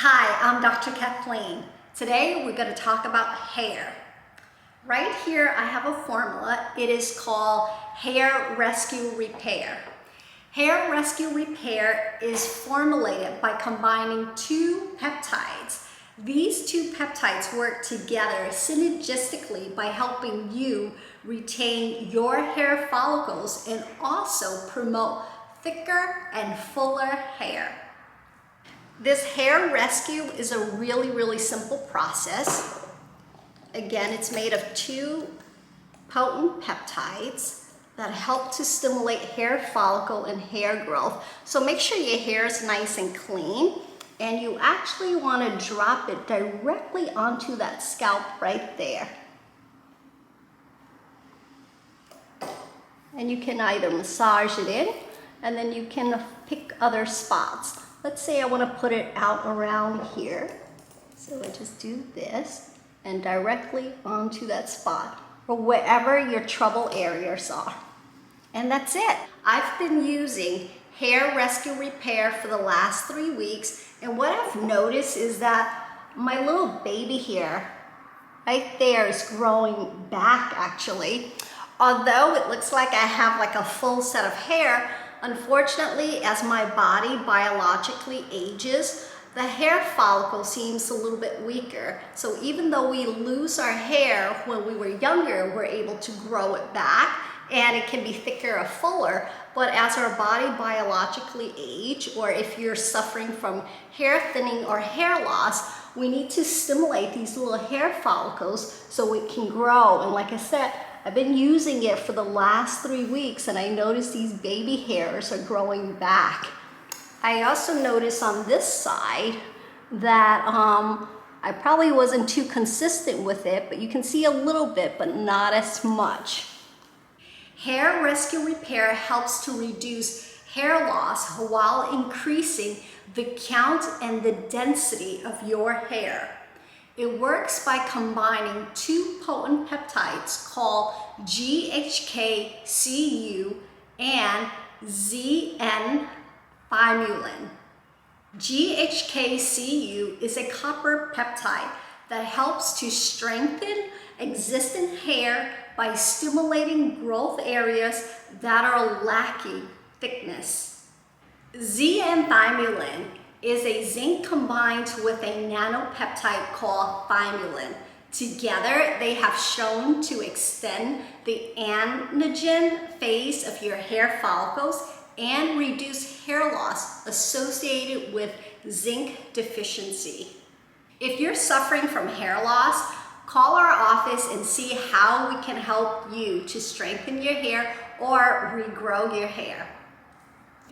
Hi, I'm Dr. Kathleen. Today we're going to talk about hair. Right here I have a formula. It is called Hair Rescue Repair. Hair Rescue Repair is formulated by combining two peptides. These two peptides work together synergistically by helping you retain your hair follicles and also promote thicker and fuller hair. This hair rescue is a really simple process. Again, it's made of two potent peptides that help to stimulate hair follicle and hair growth. So make sure your hair is nice and clean, and you actually want to drop it directly onto that scalp right there. And you can either massage it in, and then you can pick other spots. Let's say I want to put it out around here. So I just do this and directly onto that spot or wherever your trouble areas are. And that's it. I've been using Hair Rescue Repair for the last 3 weeks, and what I've noticed is that my little baby hair right there is growing back actually. Although it looks like I have like a full set of hair, unfortunately, as my body biologically ages, the hair follicle seems a little bit weaker. So even though we lose our hair when we were younger, we're able to grow it back and it can be thicker or fuller. But as our body biologically age, or if you're suffering from hair thinning or hair loss, we need to stimulate these little hair follicles so it can grow. And like I said, I've been using it for the last 3 weeks and I noticed these baby hairs are growing back. I also noticed on this side that I probably wasn't too consistent with it, but you can see a little bit, but not as much. Hair Rescue Repair helps to reduce hair loss while increasing the count and the density of your hair. It works by combining two potent peptides called GHK-Cu and Zn-Thymulin. GHK-Cu is a copper peptide that helps to strengthen existing hair by stimulating growth areas that are lacking thickness. Zn-Thymulin is a zinc combined with a nanopeptide called thymulin. Together, they have shown to extend the anagen phase of your hair follicles and reduce hair loss associated with zinc deficiency. If you're suffering from hair loss, call our office and see how we can help you to strengthen your hair or regrow your hair.